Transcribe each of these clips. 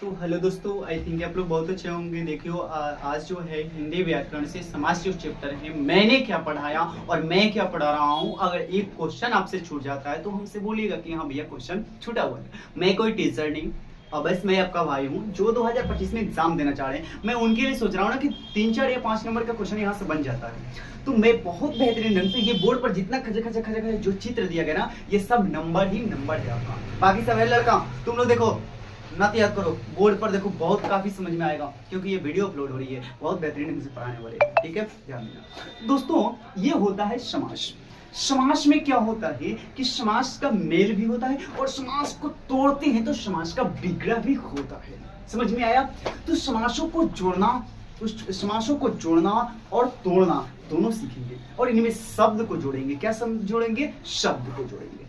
तो हेलो दोस्तों, I think आप लोग बहुत अच्छे होंगे। देखियो आज जो है हिंदी व्याकरण से समास जो चैप्टर है मैंने क्या पढ़ाया और मैं क्या पढ़ा रहा हूँ। अगर एक क्वेश्चन आपसे छूट जाता है तो हमसे बोलिएगा कि हाँ भैया क्वेश्चन छूटा हुआ है। मैं कोई टीचर नहीं और बस मैं आपका भाई हूँ जो 2025 में एग्जाम देना चाह रहे हैं। मैं उनके लिए सोच रहा हूँ ना कि 3, 4 या 5 नंबर का क्वेश्चन यहाँ से बन जाता है। तो मैं बहुत बेहतरीन ढंग से ये बोर्ड पर जितना खचे खचे खचे खचे जो चित्र दिया गया ना, ये सब नंबर ही नंबर है आपका। बाकी सब है लड़का, तुम लोग देखो ना याद करो, बोर्ड पर देखो, बहुत काफी समझ में आएगा क्योंकि ये वीडियो अपलोड हो रही है। बहुत बेहतरीन ढंग से पढ़ाने वाले हैं, ठीक है, ध्यान देना दोस्तों। ये होता है समास। समास में क्या होता है कि समास का मेल भी होता है और समास को तोड़ते हैं तो समास का विग्रह भी होता है। समझ में आया? तो समासों को जोड़ना, उस समासों को जोड़ना और तोड़ना दोनों सीखेंगे और इनमें शब्द को जोड़ेंगे। क्या शब्द जोड़ेंगे? शब्द को जोड़ेंगे।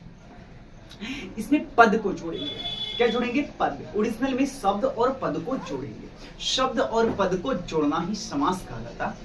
इसमें पद को जोड़ेंगे। क्या जोड़ेंगे? पद। ओरिजिनल में शब्द और पद को जोड़ेंगे। शब्द और पद को जोड़ना ही समास कहलाता है।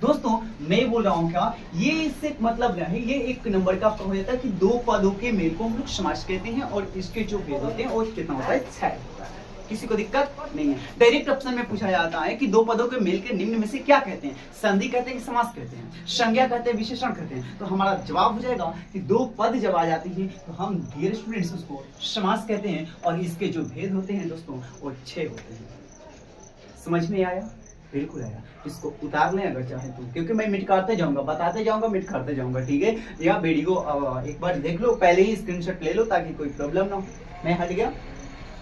दोस्तों मैं बोल रहा हूँ क्या, ये इससे मतलब क्या है, ये एक नंबर का हो जाता है कि दो पदों के मेल को हम लोग समास कहते हैं और इसके जो भेद होते हैं वो कितना होता है? 6 होता है। किसी को दिक्कत नहीं है। डायरेक्ट ऑप्शन में पूछा जाता है कि दो पदों के मेल के निम्न में से क्या कहते हैं? संधि कहते हैं कि समास कहते हैं? संज्ञा कहते हैं, विशेषण कहते हैं? तो हमारा जवाब हो जाएगा कि दो पद जब आ जाती है तो हम डियर स्टूडेंट्स उसको समास कहते हैं और इसके जो भेद होते हैं दोस्तों वो 6 होते हैं। समझ में आया? बिल्कुल आया। इसको उतार लें अगर चाहे तो, क्योंकि मैं मिट करते जाऊंगा, बताते जाऊंगा, मिट करते जाऊंगा, ठीक है। या वीडियो एक बार देख लो, पहले ही स्क्रीनशॉट ले लो ताकि कोई प्रॉब्लम ना हो। मैं हट गया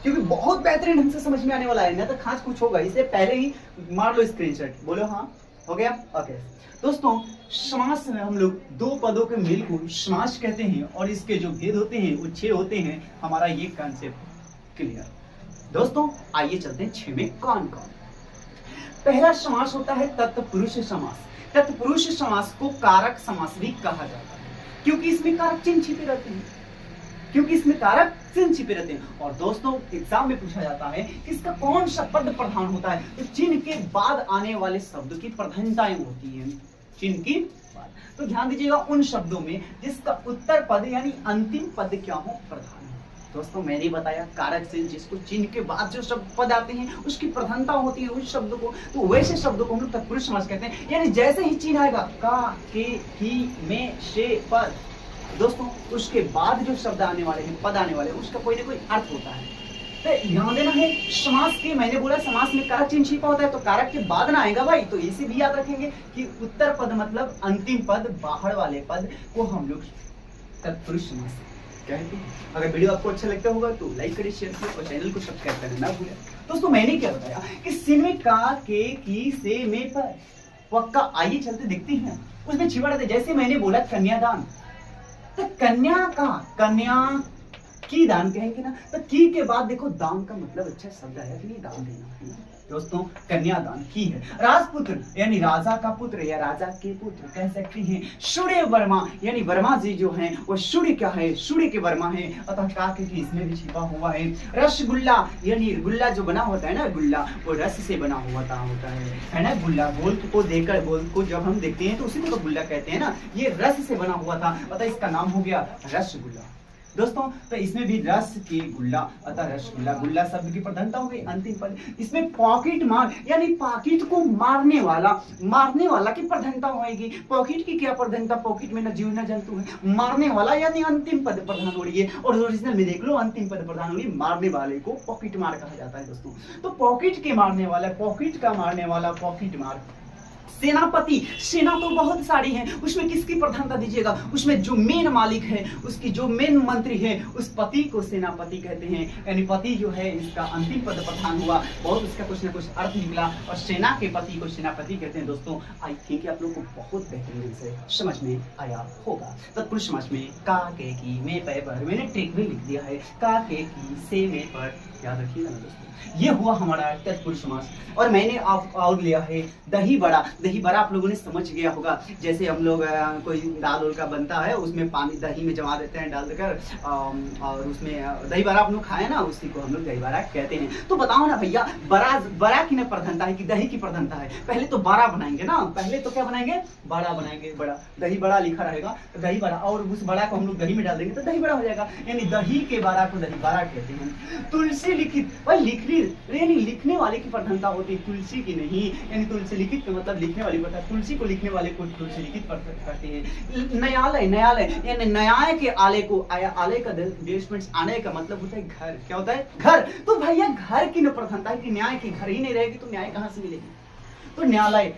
क्योंकि बहुत बेहतरीन ढंग से समझ में आने वाला है ना, तो खास कुछ होगा, इसलिए पहले ही मार लो स्क्रीनशॉट। बोलो हाँ, हो गया? ओके दोस्तों, समास में हम लोग दो पदों के मेल को समास कहते हैं और इसके जो भेद होते हैं वो 6 होते हैं। हमारा ये कॉन्सेप्ट क्लियर? दोस्तों आइए चलते हैं 6 में कौन कौन। पहला समास होता है तत्पुरुष समास। तत्पुरुष समास को कारक समास भी कहा जाता है क्योंकि इसमें कारक चिन्ह छिपे रहते हैं, और दोस्तों एग्जाम में पूछा जाता है कि इसका कौन सा पद प्रधान होता है, तो चिन्ह के बाद आने वाले शब्द की प्रधानताएं होती हैं। चिन्ह की बाद, तो ध्यान दीजिएगा उन शब्दों में जिसका उत्तर पद यानी अंतिम पद क्या हो? प्रधान। दोस्तों मैंने बताया कारक से जिसको चिन्ह के बाद जो शब्द पद आते हैं उसकी प्रधानता होती है उस शब्द को, तो वैसे शब्दों को हम लोग तत्पुरुष समास कहते हैं। यानी जैसे ही चिन्ह आएगा का, के, ही, में, से, पर, दोस्तों उसके बाद जो शब्द आने वाले हैं, पद आने वाले हैं, उसका कोई ना कोई अर्थ होता है। तो ध्यान देना है समास के, मैंने बोला समास में कारक चिन्ह छिपा होता है तो कारक के बाद ना आएगा भाई, तो इसे भी याद रखेंगे कि उत्तर पद मतलब अंतिम पद, बाहर वाले पद को हम लोग तत्पुरुष समास कहते हैं। अगर वीडियो आपको अच्छा लगता होगा तो लाइक करें, शेयर करें और चैनल को सब्सक्राइब करना ना भूलें। दोस्तों मैंने क्या बताया कि सिन में का, के, की, से, में, पर, पक्का। आइए चलते देखते हैं उसमें छिपा रहता है। जैसे मैंने बोला कन्यादान, तो कन्या का, कन्या की दान कहेंगे ना, तो की के बाद देखो दान का मतलब अच्छा शब्द आया कि नहीं, दान देना है ना दोस्तों। कन्यादान की है। राजपुत्र यानी राजा का पुत्र या राजा के पुत्र कह सकते हैं। सूर्य वर्मा यानी वर्मा जी जो हैं वो सूर्य क्या है? सूर्य के वर्मा है, अतः का के इसमें भी छिपा हुआ है। रसगुल्ला यानी गुल्ला जो बना होता है ना, गुल्ला वो रस से बना हुआ होता है ना। गुल्ला गोल को देखकर, गोल को जब हम देखते हैं तो उसी को तो गुल्ला कहते हैं ना। ये रस से बना हुआ था अतः इसका नाम हो गया रसगुल्ला। दोस्तों तो इसमें भी रस के गुल्ला अतः रसगुल्ला। गुल्ला शब्द की प्रधानता हो गई अंतिम पद। इसमें पॉकेट मार यानी पॉकेट को मारने वाला की प्रधानता होगी। पॉकेट की क्या प्रधानता? पॉकेट में न जीव न जंतु है। मारने वाला यानी अंतिम पद प्रधान हो रही है, और ओरिजिनल में देख लो अंतिम पद प्रधान हो रही है। मारने वाले को पॉकेट मार कहा जाता है दोस्तों। तो पॉकेट के मारने वाला, पॉकेट का मारने वाला पॉकेट मार। सेनापति, सेना तो बहुत सारी है, उसमें किसकी प्रधानता दीजिएगा? उसमें जो मेन मालिक है, उसकी जो मेन मंत्री है, उस पति को सेनापति कहते हैं। यानी पति जो है इसका अंतिम पद प्रधान हुआ, बहुत इसका कुछ ना कुछ अर्थ निकला, और सेना के पति को सेनापति कहते हैं। दोस्तों आई थिंक आप लोग को बहुत बेहतरीन से समझ में आया होगा। तत्पुरुष समास में का, के, की, में, पे, पर, मैंने ट्रिक भी लिख दिया है। का, के, की, से, में, पर, याद रखिएगा ना दोस्तों। ये हुआ हमारा तत्पुरुष समास। और मैंने आप और लिया है दही बड़ा। दही बड़ा आप लोगों ने समझ गया होगा, जैसे हम लोग कोई दाल उल का बनता है, उसमें पानी दही में जमा देते हैं डाल देकर, और उसमें दही बड़ा आप लोग खाए ना, उसी को हम लोग दही बड़ा कहते हैं। तो बताओ ना भैया, बड़ा की ना प्रधानता है कि दही की प्रधानता है? पहले तो बड़ा बनाएंगे ना, पहले तो क्या बनाएंगे? बड़ा बनाएंगे। बड़ा, दही बड़ा लिखा रहेगा तो दही बड़ा, और उस बड़ा को हम लोग दही में डाल देंगे तो दही बड़ा हो जाएगा। यानी दही के बड़ा को दही बड़ा कहते हैं। तुलसी तुलसी लिखित, भाई यानी लिखने वाले की प्रधानता होती है, तुलसी की नहीं। यानी तुलसी लिखित का मतलब लिखने वाली प्रधान, तुलसी को लिखने वाले को तुलसी लिखित करते हैं। न्यायालय यानी न्याय के आलय को, आलय का बेसमेंट आने का मतलब होता है घर। क्या होता है? घर। तो भैया घर की न प्रधानता है कि न्याय की, घर ही नहीं रहेगी तो न्याय कहां से मिलेगी? तो न्यायालय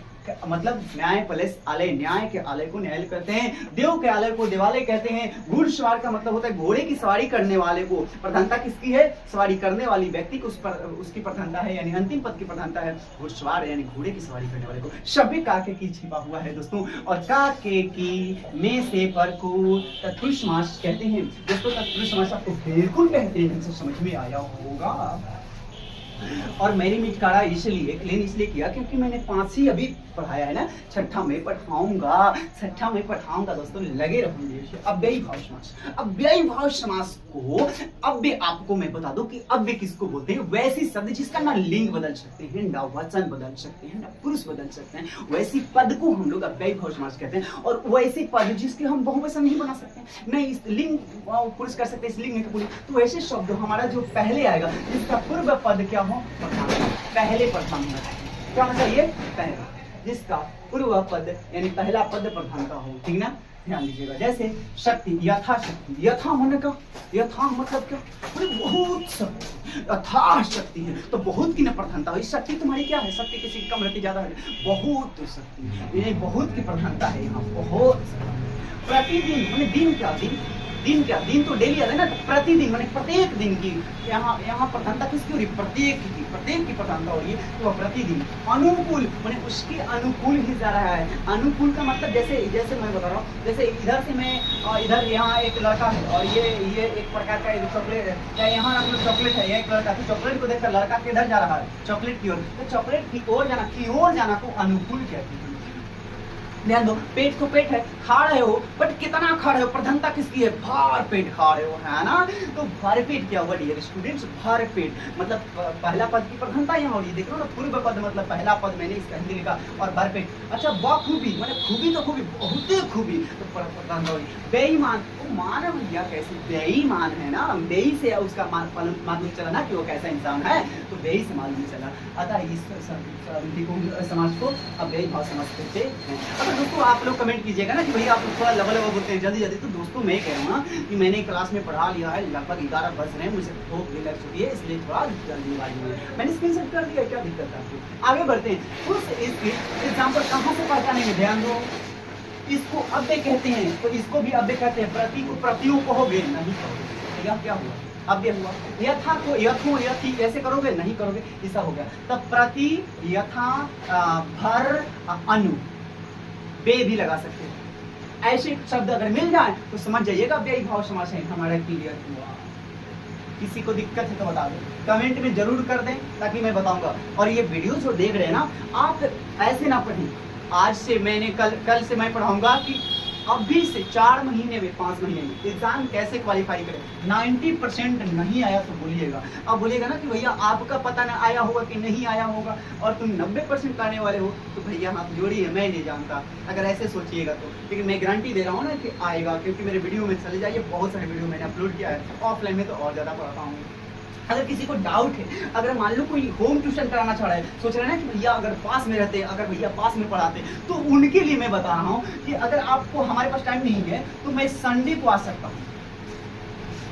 मतलब न्याय प्लस आलय, न्याय के आलय को न्यायालय कहते हैं, देव के आलय को देवालय कहते हैं। घुड़सवार का मतलब होता है घोड़े की सवारी करने वाले को, प्रधानता किसकी है? सवारी करने वाली व्यक्ति को उसकी प्रधानता है, यानी अंतिम पद की प्रधानता है घुड़सवार यानी घोड़े की सवारी करने वाले को। शब्द काके की छिपा हुआ है दोस्तों, और काके की में से पर को तत्पुरुष समास कहते हैं दोस्तों। तत्पुरुष समास आपको बिल्कुल बेहतरीन ढंग से समझ में आया होगा। और मैंने मिटकारा इसलिए क्लीन इसलिए किया क्योंकि मैंने 5 ही अभी पढ़ाया है ना, छठा में पढ़ाऊंगा दोस्तों, लगे रहोगे। अव्ययी भाव समास, अव्ययी भाव समास को अव्यय आपको मैं बता दूं कि अव्यय किसको बोलते हैं? वैसी शब्द जिसका ना लिंग बदल सकते हैं, ना वचन बदल सकते हैं, ना पुरुष बदल सकते हैं, वैसी पद को हम लोग अव्ययी भाव समास कहते हैं। और वैसे पद जिसके हम बहुवचन नहीं बना सकते, नहीं इस लिंग पुरुष कर सकते, इस लिंग का पुरुष, तो वैसे शब्द हमारा जो पहले आएगा जिसका पूर्व पद क्या हो? पहले प्रधान होना चाहिए। क्या होना चाहिए? पहले, जिसका पूर्व पद यानी पहला पद प्रधान का हो, ठीक ना? ध्यान दीजिएगा। जैसे शक्ति, यथाशक्ति, यथा होने का, यथा मतलब क्या? बहुत शक्ति, यथाशक्ति है तो बहुत की न प्रधानता हुई। शक्ति तुम्हारी क्या है? शक्ति किसी की कम रहती, ज्यादा है, बहुत शक्ति, ये बहुत की प्रधानता है यहाँ, बहुत। प्रतिदिन मैंने दिन क्या? दिन तो डेली आता है ना, तो प्रतिदिन मैंने प्रत्येक दिन की, यहाँ प्रधानता किसकी हो रही? प्रत्येक की प्रधानता हो रही है, तो प्रतिदिन। अनुकूल मैंने उसके अनुकूल ही जा रहा है। अनुकूल का मतलब जैसे मैं बता रहा हूँ, जैसे इधर से मैं इधर यहाँ एक लड़का है और ये एक प्रकार का चॉकलेट है, या यहाँ चॉकलेट है, एक लड़का, तो चॉकलेट को देखकर लड़का किधर जा रहा है? चॉकलेट की ओर। तो चॉकलेट की ओर जाना को अनुकूल कहते हैं। ध्यान दो, पेट को पेट है, खा रहे हो, बट कितना खा रहे हो? प्रधानता किसकी है? भर पेट खा रहे हो, है ना? तो भर पेट क्या हुआ डियर स्टूडेंट्स? भर पेट मतलब पहला पद की प्रधानता यहाँ हो रही है। देख रहे हो ना, पूर्व पद मतलब पहला पद मैंने इसका हिंदी लिखा, और भर पेट। अच्छा, बखूबी मैंने खूबी तो खूबी, बहुत खूबी तो प्रधानता हो रही। बेईमान, वो मान भैया कैसे बेईमान है ना, बेई से उसका मालूम चला ना कि वो कैसा इंसान है, तो बेई से मालूम चला। अतः इस समाज को अव्ययी भाव समास कहते हैं। अगर दोस्तों आप लोग कमेंट कीजिएगा ना कि भैया आप लोग थोड़ा लेवल बोलते हैं जल्दी, तो दोस्तों मैं कह रहा हूँ ना कि मैंने क्लास में पढ़ा लिया है, लगभग 11 बज रहे हैं, मुझे भूख भी लग चुकी है, इसलिए थोड़ा जल्दीबाजी में मैंने स्क्रीनशॉट कर दिया। क्या दिक्कत है आपको? आगे बढ़ते हैं। उस एग्जाम्पल कहाँ से पहचानेंगे? ध्यान दो, इसको अव्यय कहते हैं, तो इसको भी अव्यय कहते हैं। प्रति को प्रतियों कहोगे, नहीं कहोगे, यह क्या हुआ? अव्यय हुआ। यथा को यथो, यथी ऐसे करोगे, नहीं करोगे, ऐसा हो गया। तब प्रति, यथा, भर, अनु, बे भी लगा सकते हैं। ऐसे शब्द अगर मिल जाए तो समझ जाइएगा अव्ययी भाव समास है। हमारा क्लियर हुआ? किसी को दिक्कत है तो बता दो, कमेंट में जरूर कर दें ताकि मैं बताऊंगा। और ये वीडियो जो देख रहे हैं ना, आप ऐसे ना पढ़ें। आज से मैंने कल से मैं पढ़ाऊंगा कि अभी से 4 महीने में 5 महीने में एग्जाम कैसे क्वालिफाई करें। 90% नहीं आया तो बोलिएगा। अब बोलिएगा ना कि भैया आपका पता ना आया होगा कि नहीं आया होगा और तुम 90% करने वाले हो, तो भैया हाथ जोड़िए, मैं नहीं जानता। अगर ऐसे सोचिएगा तो, लेकिन मैं गारंटी दे रहा हूँ ना कि आएगा, क्योंकि मेरे वीडियो में चले जाइए, बहुत सारे वीडियो मैंने अपलोड किया है। ऑफलाइन में तो और ज्यादा पढ़ाता हूँ। अगर किसी को डाउट है, अगर मान लो कोई होम ट्यूशन कराना चाह रहा है, सोच रहे हैं ना कि भैया अगर पास में रहते, अगर भैया पास में पढ़ाते, तो उनके लिए मैं बता रहा हूँ कि अगर आपको हमारे पास टाइम नहीं है तो मैं संडे को आ सकता हूँ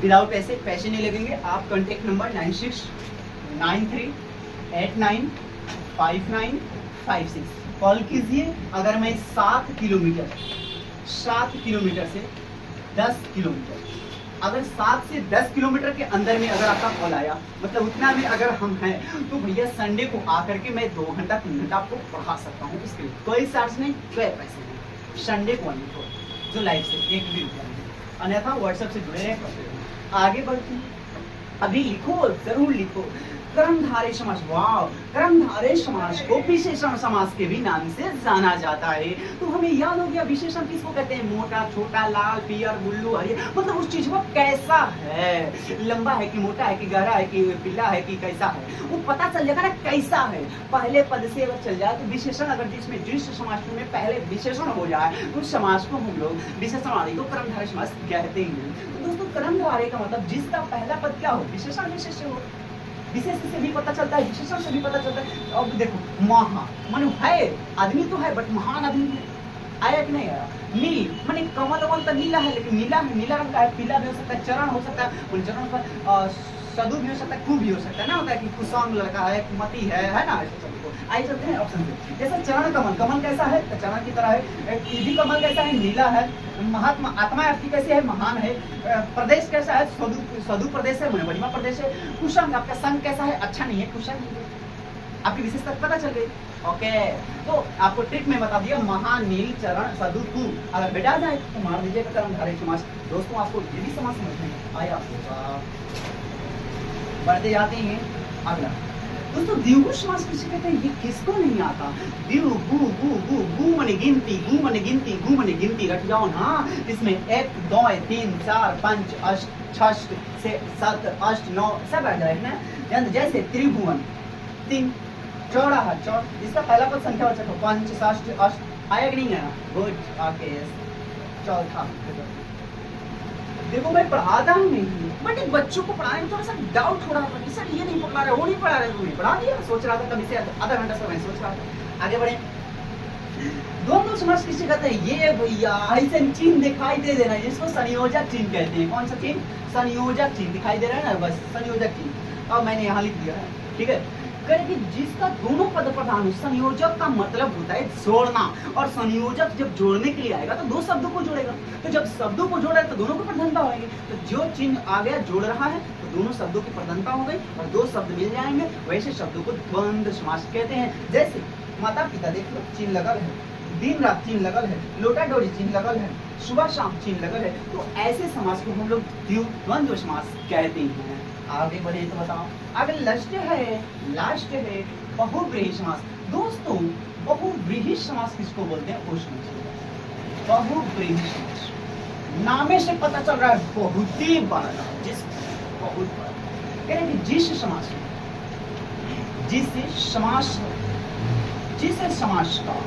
विदाउट पैसे नहीं लगेंगे। आप कॉन्टेक्ट नंबर 9693895956 कॉल कीजिए। अगर मैं 7 किलोमीटर से 10 किलोमीटर, अगर 7 से 10 किलोमीटर के अंदर में अगर आपका कॉल आया, मतलब उतना में अगर हम हैं, तो भैया संडे को आकर के मैं 2 घंटा 3 घंटा आपको पढ़ा सकता हूँ। इसके लिए कोई चार्ज नहीं, कोई पैसे नहीं। संडे को आने को जो लाइव से 1 भी रुपया नहीं, अन्यथा व्हाट्सएप से जुड़े रहे। आगे बढ़ते हैं। अभी लिखो, जरूर लिखो, कर्मधारय समास। वाह, कर्मधारय समास को विशेषण समास के भी नाम से जाना जाता है। तो हमें याद हो गया विशेषण किसको कहते हैं? मोटा, छोटा, लाल, पियर, बुल्लू, हरियर, मतलब उस चीज को कैसा है, लंबा है कि मोटा है कि गहरा है कि पीला है कि कैसा है, वो पता चल जाएगा ना कैसा है। पहले पद से अगर चल जाए तो विशेषण, अगर जिसमें जिस समास में पहले विशेषण हो जाए तो उस समास को हम लोग विशेषण को कर्मधारय समास कहते हैं। तो दोस्तों कर्मधारय का मतलब जिसका पहला पद क्या हो? विशेषण विशेष्य हो। विशेष से भी पता चलता है, विशेषण से भी पता चलता है। अब देखो महा माने है, आदमी तो है बट महान आदमी है, आया कि नहीं आया। नील माने कमल वमल तो नीला है, लेकिन नीला नीला रंग का है, पीला भी हो सकता है, चरण हो सकता है, उन चरण पर सदु भी हो सकता है, कु भी हो सकता है ना, होता है कि कुसंग लड़का है, कुमति है ना, ऐसे शब्द को आइए चलते हैं ऑप्शन से। जैसे चरण कमल, कमल कैसा है तो चरण की तरह है, इधि कमल कैसा है, नीला है, महात्मा आत्मा आपकी कैसी है, महान है, प्रदेश कैसा है, सदु प्रदेश है, महिमा प्रदेश है, कुसंग आपका संग कैसा है, अच्छा नहीं है, कुसंग आपकी विशेषता पता चल गई। ओके, तो आपको ट्रिक में बता दिया, महा, नील, चरण, सदु, तू, अगर बेटा जाए तो मार दीजिएगा कर्मधारय समास। दोस्तों आपको ये भी समास समझ में आया होगा। बढ़ते जाते हैं अगला दोस्तों, द्विगु समास किसे कहते हैं, ये किसको नहीं आता। द्विगु गु गु गु गु माने गिनती, गु माने गिनती, गु माने गिनती, रट जाओ ना। इसमें 1 2 3 4 5 8 6 7 8 9 सब आ जाएगा ना। जैसे त्रिभुवन 3 चौराहा चौड़, इसका पहला पद संख्या वाचक हो, 5 7 8 आया कि नहीं आया, गुड। ओके, चौथा देखो मैं पढ़ाता हूँ नहीं, बट एक बच्चों को पढ़ाने में थोड़ा सा डाउट हो रहा था कि सर ये नहीं पढ़ा रहे, वो नहीं पढ़ा रहे, तुम्हें पढ़ा दिया। सोच रहा था कभी से आधा घंटा से मैं सोच रहा था। आगे बढ़े, दोनों समास किसे कहते हैं, ये भैया ऐसे चिन्ह दिखाई दे देना, जिसको संयोजक चिन्ह कहते हैं। कौन सा चिन्ह, संयोजक चिन्ह दिखाई दे रहा है ना, बस संयोजक चिन्ह। अब मैंने यहाँ लिख दिया है, ठीक है, कि जिसका दोनों पद प्रधान हो। संयोजक का मतलब होता है जोड़ना, और संयोजक जब जोड़ने के लिए आएगा तो दो शब्दों को जोड़ेगा, तो जब शब्दों को जोड़ा है तो दोनों को प्रधानता होगी। तो जो चिन्ह आ गया जोड़ रहा है तो दोनों शब्दों की प्रधानता हो गई, और दो शब्द मिल जाएंगे, वैसे शब्दों को द्वंद्व समास कहते हैं। जैसे माता पिता देख लो चिन्ह लगल है, दिन रात चिन्ह लगल है, लोटा डोरी चिन्ह लगल है, सुबह शाम चिन्ह लगल है, तो ऐसे समास को हम लोग द्वंद्व समास कहते हैं। आगे बढ़े तो बताओ, अगर लास्ट है बहुव्रीहि समास। दोस्तों बहुव्रीहि समास किसको बोलते हैं, वो समझिए। बहुव्रीहि समास नामे से पता चल रहा है बहुत ही बड़ा, जिस बहुत बड़ा, कह रहे जिस समास समास का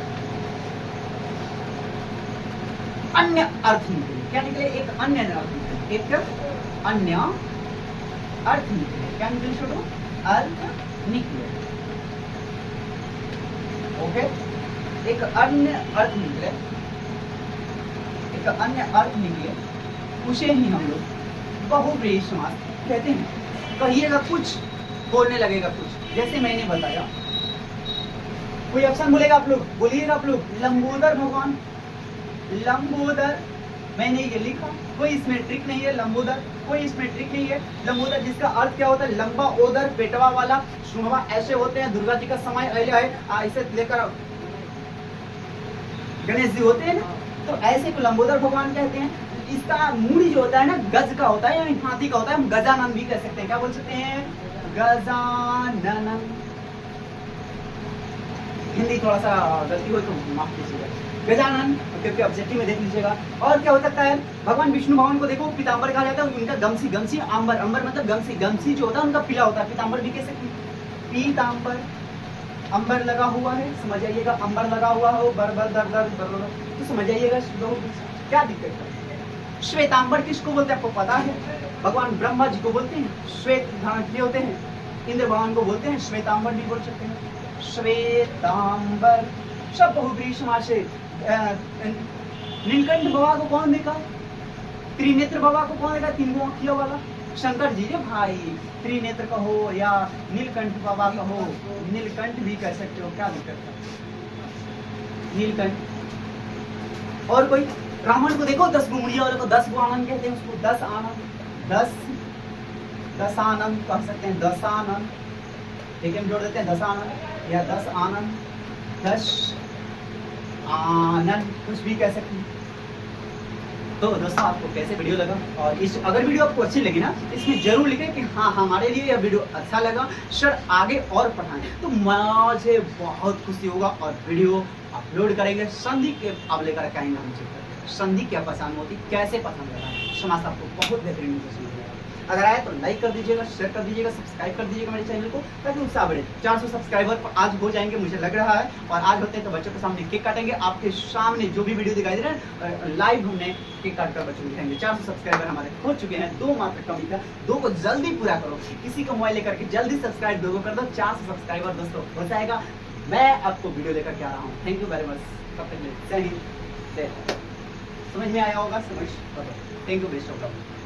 अन्य अर्थ निकले, क्या निकले, एक अन्य अर्थ निकले, एक अन्य अर्थ निकले, क्या निकले छोटो, अर्थ निकले। ओके, एक अन्य अर्थ निकले, एक अन्य अर्थ निकले, उसे ही हम लोग बहुव्रीहि समास कहते हैं। कहिएगा कुछ, बोलने लगेगा कुछ, जैसे मैंने बताया। कोई ऑप्शन बोलेगा आप लोग, बोलिएगा आप लोग, लंबोदर भगवान, लंबोदर मैंने ये लिखा, कोई इसमें ट्रिक नहीं है। लंबोदर कोई इसमें ट्रिक नहीं है। लंबोदर जिसका अर्थ क्या होता है, लंबा ओदर, पेटवा वाला, सुनवा ऐसे होते हैं। दुर्गा जी का समय है, ऐसे लेकर गणेश जी होते हैं ना, तो ऐसे को लंबोदर भगवान कहते हैं। इसका मूड़ी जो होता है ना गज का होता है, यानी हाथी का होता है। हम गजानन भी कह सकते हैं, क्या बोल सकते हैं, गजानन। हिंदी थोड़ा सा गलती हो तो माफ कीजिएगा, गजानन, क्योंकि ऑब्जेक्टिव में देख लीजिएगा। और क्या हो सकता है, भगवान विष्णु भगवान को देखो पीताम्बर कहा जाता है, उनका गमसी आंबर, अंबर मतलब गमसी जो होता है उनका पीला होता है, पीताम्बर भी कह सकते हैं। पीताम्बर, अंबर लगा हुआ है, समझ जाइएगा, अंबर लगा हुआ हो, बर दर तो समझ जाइएगा क्या दिक्कत है। श्वेतांबर किसको बोलते हैं आपको पता है, भगवान ब्रह्मा जी को बोलते हैं, श्वेत धारण किए होते हैं। इंद्र भगवान को बोलते हैं श्वेतांबर भी बोल सकते हैं, श्वेतांबर। सब बहुव्रीहि समास है। नीलकंठ बाबा को कौन देखा, त्रिनेत्र बाबा को कौन देखा, तीन आँखियों वाला, शंकर जी रे भाई। त्रिनेत्र कहो या नीलकंठ बाबा कहो, नीलकंठ भी कह सकते हो, क्या दिक्कत है, नीलकंठ। और कोई रावण को देखो 10 गुमड़िया वाले को 10 गो आनंद कहते हैं, उसको 10 आनंद, 10 आनंद कह सकते हैं, 10 आनंद, ठीक है, हम जोड़ देते हैं 10 आनंद या 10 आनंद, 10 आनंद, कुछ भी कह सकते हैं। तो दोस्तों आपको कैसे वीडियो लगा, और इस अगर वीडियो आपको अच्छी लगी ना, इसमें जरूर लिखें कि हाँ हमारे लिए यह वीडियो अच्छा लगा, सर आगे और पढ़ाएं, तो मुझे बहुत खुशी होगा। और वीडियो अपलोड करेंगे, संधि के अब लेकर कहेंगे हम, संधि क्या पसंद होती, कैसे पसंद है, समाज आपको बहुत बेहतरीन समझ अगर आए तो लाइक कर दीजिएगा, शेयर कर दीजिएगा, सब्सक्राइब कर दीजिएगा मेरे चैनल को, ताकि उत्साह बढ़े। 400 सब्सक्राइबर आज हो जाएंगे मुझे लग रहा है, और आज होते हैं तो बच्चों के सामने केक काटेंगे। आपके सामने जो भी वीडियो दिखाई दे रहा है लाइव हमने केक काट कर बच्चों को दिखाएंगे। 400 सब्सक्राइबर हमारे हो चुके हैं, 2 मात्र कमी था, 2 को जल्दी पूरा करो। किसी का मोबाइल लेकर के जल्दी सब्सक्राइब 2 को कर दो। 400 सब्सक्राइबर दोस्तों हो जाएगा। मैं आपको वीडियो लेकर के आ रहा हूँ। Thank you very much. तब तक जय हिंद, जय भारत। समझ में आया होगा? समझ, thank you, best of luck.